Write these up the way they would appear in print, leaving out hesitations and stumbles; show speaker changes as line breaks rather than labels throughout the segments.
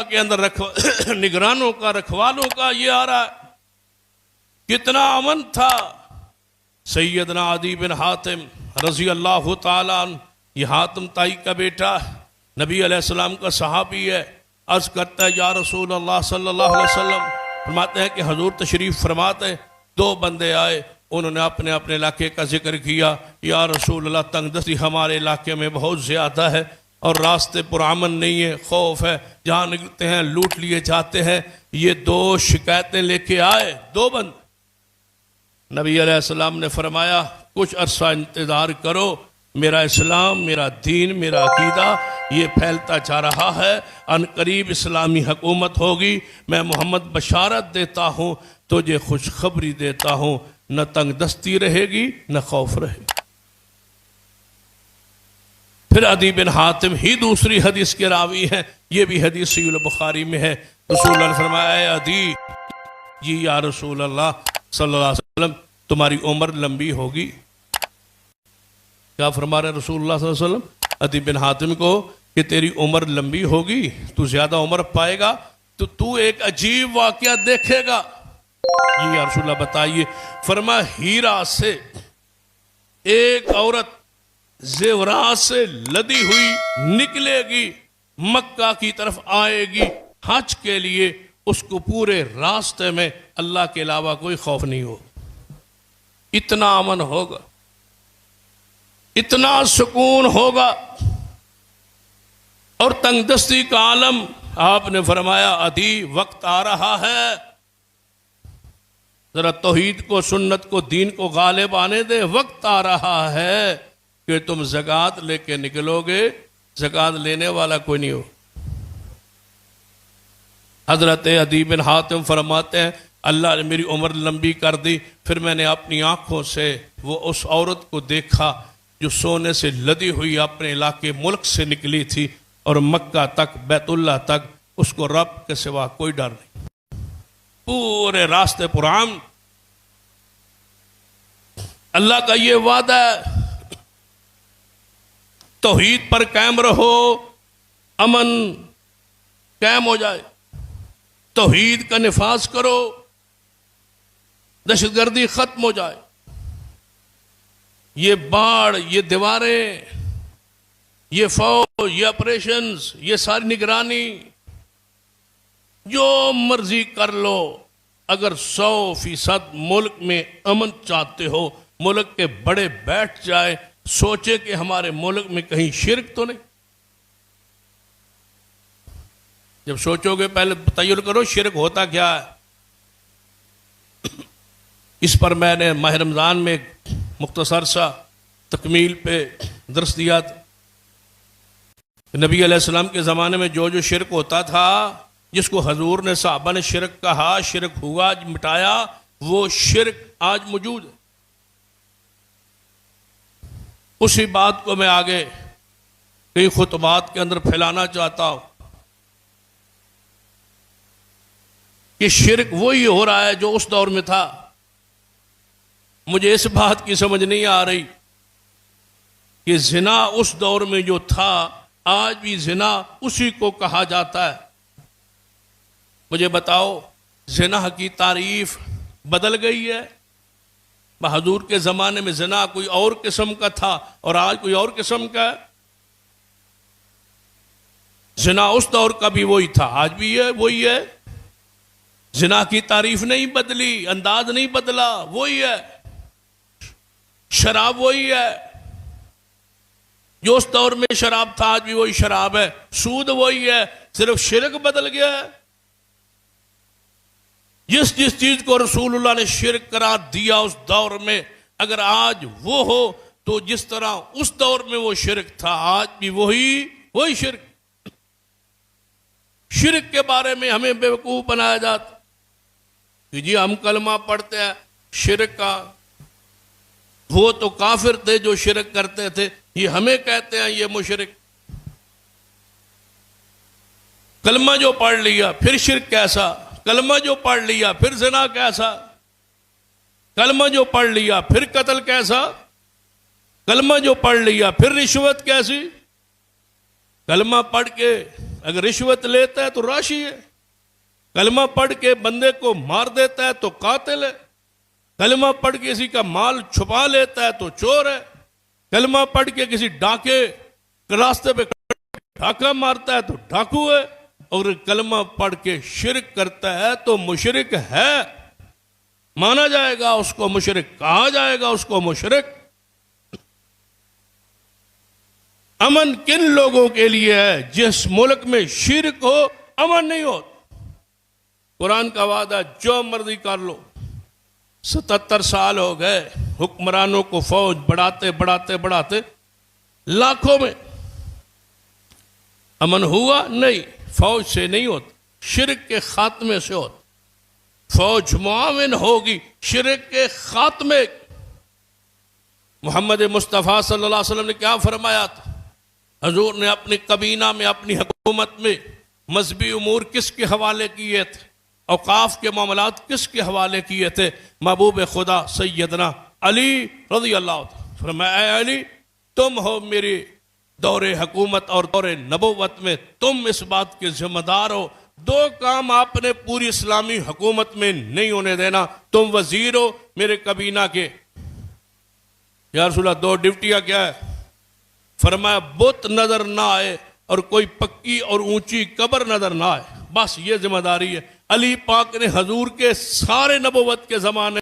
के अंदर निगरानों का, रखवालों का ये आ रहा है। कितना अमन था। सैयदना अदी बिन हातिम रजी अल्लाह ताला अन्हु, ये हातिम ताई का बेटा नबी अलैहिस्सलाम का सहाबी है। अर्ज करता है या रसूल अल्लाह सल्लल्लाहु अलैहि वसल्लम, फरमाते हैं कि हजूर तशरीफ फरमाते, दो बंदे आए, उन्होंने अपने अपने इलाके का जिक्र किया। या रसूल अल्लाह, तंगदस्ती हमारे इलाके में बहुत ज़्यादा है और रास्ते पुरअमन नहीं है, खौफ है, जहाँ निकलते हैं लूट लिए जाते हैं। ये दो शिकायतें लेके आए, दो बंद। नबी अलैहिस्सलाम ने फरमाया कुछ अरसा इंतज़ार करो, मेरा इस्लाम, मेरा दीन, मेरा अकीदा ये फैलता जा रहा है, अनकरीब इस्लामी हुकूमत होगी। मैं मोहम्मद बशारत देता हूँ, तुझे खुशखबरी देता हूँ, न तंगदस्ती रहेगी न खौफ रहेगी। फिर अदी बिन हातिम ही दूसरी हदीस के रावी हैं, ये भी हदीस सहीह बुखारी में है। रसूल अल्लाह ने फरमाया अदी जी या रसूल अल्लाह सल्लल्लाहु अलैहि वसल्लम, तुम्हारी उम्र लंबी होगी। क्या फरमा रहे रसूलुल्लाह सल्लल्लाहु अलैहि वसल्लम अदी बिन हातिम को कि तेरी उम्र लंबी होगी, तू ज्यादा उम्र पाएगा तो तू एक अजीब वाकया देखेगा। ये या रसूलुल्लाह बताइए। फरमा हीरा से एक औरत जेवरात से लदी हुई निकलेगी, मक्का की तरफ आएगी हज के लिए, उसको पूरे रास्ते में अल्लाह के अलावा कोई खौफ नहीं हो। इतना अमन होगा, इतना सुकून होगा और तंगदस्ती का आलम। आपने फरमाया अदी वक्त आ रहा है, जरा तौहीद को, सुन्नत को, दीन को गालिब आने दे। वक्त आ रहा है कि तुम ज़कात लेके निकलोगे, ज़कात लेने वाला कोई नहीं हो। हजरत अदी बिन हातिम फरमाते हैं अल्लाह ने मेरी उम्र लंबी कर दी। फिर मैंने अपनी आंखों से वो उस औरत को देखा जो सोने से लदी हुई अपने इलाके मुल्क से निकली थी और मक्का तक, बैतुल्लाह तक उसको रब के सिवा कोई डर नहीं। पूरे रास्ते पुरान अल्लाह का ये वादा है, तौहीद पर कायम रहो, अमन कायम हो जाए। तौहीद का निफाज करो, दहशतगर्दी खत्म हो जाए। ये बाढ़, ये दीवारें, ये फौज, ये ऑपरेशंस, ये सारी निगरानी, जो मर्जी कर लो। अगर 100% मुल्क में अमन चाहते हो, मुल्क के बड़े बैठ जाए, सोचे कि हमारे मुल्क में कहीं शिरक तो नहीं। जब सोचोगे पहले तय्युर करो शिरक होता क्या है। इस पर मैंने माह रमज़ान में मुख्तसर सा तकमील पे दर्स दिया था। नबी अलैहिस्सलाम के ज़माने में जो जो शिरक होता था, जिसको हजूर ने सहाबा ने शिरक कहा, शिरक हुआ, मिटाया, वो शिरक आज मौजूद है। उसी बात को मैं आगे कई खुतबात के अंदर फैलाना चाहता हूं कि शिरक वही हो रहा है जो उस दौर में था। मुझे इस बात की समझ नहीं आ रही कि जिना उस दौर में जो था, आज भी जिना उसी को कहा जाता है। मुझे बताओ, जिना की तारीफ बदल गई है। बहादुर के ज़माने में जिना कोई और किस्म का था और आज कोई और किस्म का है। जिना उस दौर का भी वही था, आज भी है वही है। जिना की तारीफ नहीं बदली, अंदाज नहीं बदला, वही है। शराब वही है, जो उस दौर में शराब था आज भी वही शराब है। सूद वही है, सिर्फ शिरक बदल गया है। जिस जिस चीज को रसूलुल्लाह ने शिरक करार दिया उस दौर में, अगर आज वो हो तो जिस तरह उस दौर में वो शिरक था, आज भी वही शिरक। शिरक के बारे में हमें बेवकूफ बनाया जाता कि जी हम कलमा पढ़ते हैं शिरक का, वो तो काफिर थे जो शिरक करते थे, ये हमें कहते हैं ये मुशरिक। कलमा जो पढ़ लिया फिर शिरक कैसा, कलमा जो पढ़ लिया फिर ज़िना कैसा, कलमा जो पढ़ लिया फिर कत्ल कैसा, कलमा जो पढ़ लिया फिर रिश्वत कैसी। कलमा पढ़ के अगर रिश्वत लेता है तो राशि है, कलमा पढ़ के बंदे को मार देता है तो कातिल है, कलमा पढ़ के किसी का माल छुपा लेता है तो चोर है, कलमा पढ़ के किसी डाके रास्ते पे डाका मारता है तो डाकू है, और कलमा पढ़ के शिरक करता है तो मुशरिक है, माना जाएगा उसको मुशरिक, कहा जाएगा उसको मुशरिक। अमन किन लोगों के लिए है? जिस मुल्क में शिरक हो अमन नहीं हो। कुरान का वादा जो मर्जी कर लो, 77 साल हो गए हुक्मरानों को फौज बढ़ाते बढ़ाते बढ़ाते, लाखों में अमन हुआ नहीं। फौज से नहीं होता, शिरक के खात्मे से होता। फौज मुआविन होगी शिरक के खात्मे। मोहम्मद मुस्तफ़ा सल्लल्लाहु अलैहि वसल्लम ने क्या फरमाया था? हजूर ने अपनी कबीना में, अपनी हुकूमत में मजहबी उमूर किसके हवाले किए थे? औकाफ के मामलात किसके हवाले किए थे? महबूब खुदा सैयदना अली रज़ी अल्लाह। फरमाया अली, तुम हो मेरी दौरे हुकूमत और दौरे नबुव्वत में, तुम इस बात के जिम्मेदार हो। दो काम आपने पूरी इस्लामी हुकूमत में नहीं होने देना। तुम वजीर हो मेरे कबीना के। या रसूल अल्लाह, दो ड्यूटियां क्या है? फरमाया बुत नजर ना आए और कोई पक्की और ऊंची कब्र नजर ना आए, बस ये जिम्मेदारी है। अली पाक ने हजूर के सारे नबुव्वत के जमाने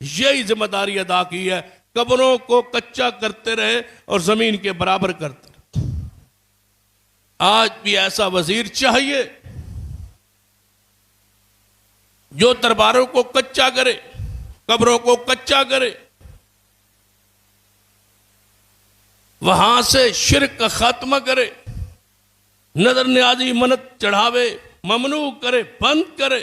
यही जिम्मेदारी अदा की है, कब्रों को कच्चा करते रहे और जमीन के बराबर करते रहे। आज भी ऐसा वजीर चाहिए जो दरबारों को कच्चा करे, कब्रों को कच्चा करे, वहां से शिरक का खात्मा करे, नजर न्याजी मन्नत चढ़ावे ममनू करे, बंद करे।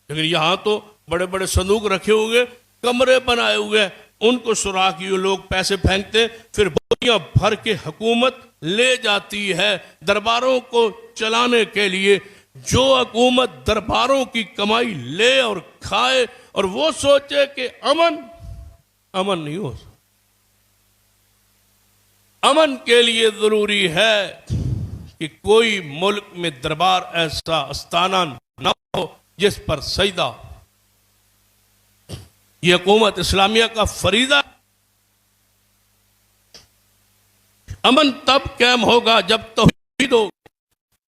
लेकिन यहां तो बड़े बड़े संदूक रखे हुए, कमरे बनाए हुए, उनको सुराख किए लोग पैसे फेंकते, फिर बोरियां भर के हुकूमत ले जाती है दरबारों को चलाने के लिए। जो हुकूमत दरबारों की कमाई ले और खाए और वो सोचे कि अमन नहीं हो। अमन के लिए जरूरी है कि कोई मुल्क में दरबार ऐसा आस्थाना न हो जिस पर सजदा। यह हुकूमत इस्लामिया का फरीदा। अमन तब कायम होगा जब तौहीद हो।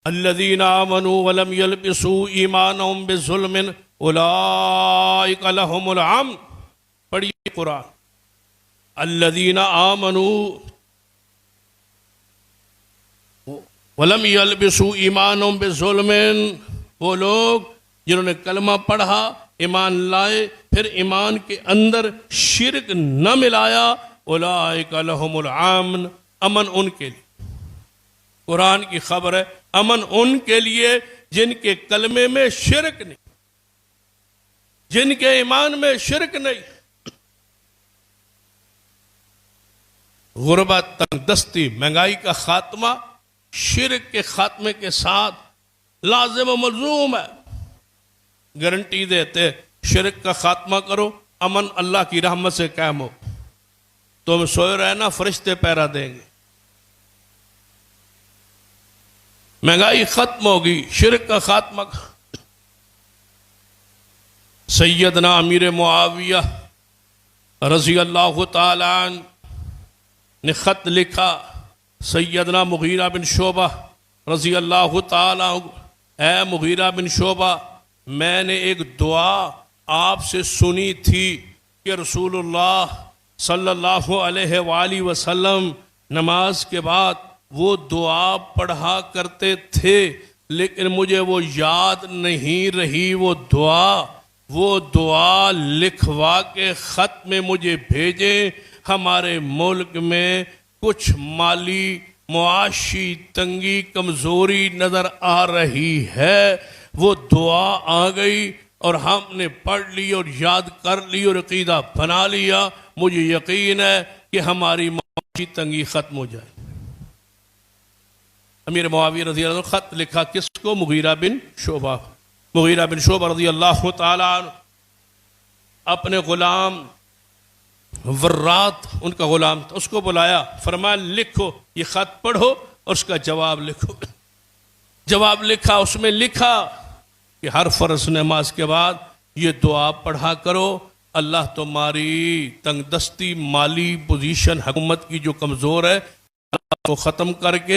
अल्लज़ीना आमनू वलम यल्बिसू ईमानहुम बिज़ुल्मिन उलाइका लहुमुल अम्न। पढ़िए कुरान। अल्लज़ीना आमनू वलम यल्बिसू ईमानहुम बिज़ुल्मिन, वो लोग जिन्होंने कलमा पढ़ा, ईमान लाए, फिर ईमान के अंदर शिरक न मिलाया, उलाइका लहुमुल अम्न, अमन उनके लिए। कुरान की खबर है, अमन उनके लिए जिनके कलमे में शिरक नहीं, जिनके ईमान में शिरक नहीं। गुर्बत, तंगदस्ती, महंगाई का खात्मा शिरक के खात्मे के साथ लाजिम व मलजूम है। गारंटी देते शिरक का खात्मा करो, अमन अल्लाह की रहमत से कायम हो। तुम सोए रहना, फरिश्ते पहरा देंगे। महंगाई खत्म होगी, शिरक का खात्मा। सैयदना अमीर मुआविया रज़ी अल्लाह तआला ने खत लिखा सैयदना मुगीरा बिन शोबा रज़ी अल्लाह तआला, ऐ मुगीरा बिन शोबा, मैंने एक दुआ आपसे सुनी थी कि रसूलुल्लाह सल्लल्लाहु अलैहि वसल्लम नमाज के बाद वो दुआ पढ़ा करते थे, लेकिन मुझे वो याद नहीं रही। वो दुआ लिखवा के खत में मुझे भेजें। हमारे मुल्क में कुछ माली मुआशी तंगी कमजोरी नजर आ रही है। वो दुआ आ गई और हमने पढ़ ली और याद कर ली और अकीदा बना लिया। मुझे यकीन है कि हमारी मुआशी तंगी खत्म हो जाए। अमीर मुआविया रज़ी अल्लाह खत लिखा किसको? मुगीरा बिन शोबा। मुगीरा बिन शोबा रज़ी अल्लाह तआला अपने गुलाम वर्रात, उनका गुलाम था, उसको बुलाया, फरमाया लिखो, ये खत पढ़ो और उसका जवाब लिखो। जवाब लिखा, उसमें लिखा कि हर फर्ज नमाज के बाद ये दुआ पढ़ा करो, अल्लाह तुम्हारी तंगदस्ती, माली पोजीशन, हुकूमत की जो कमज़ोर है, को ख़त्म करके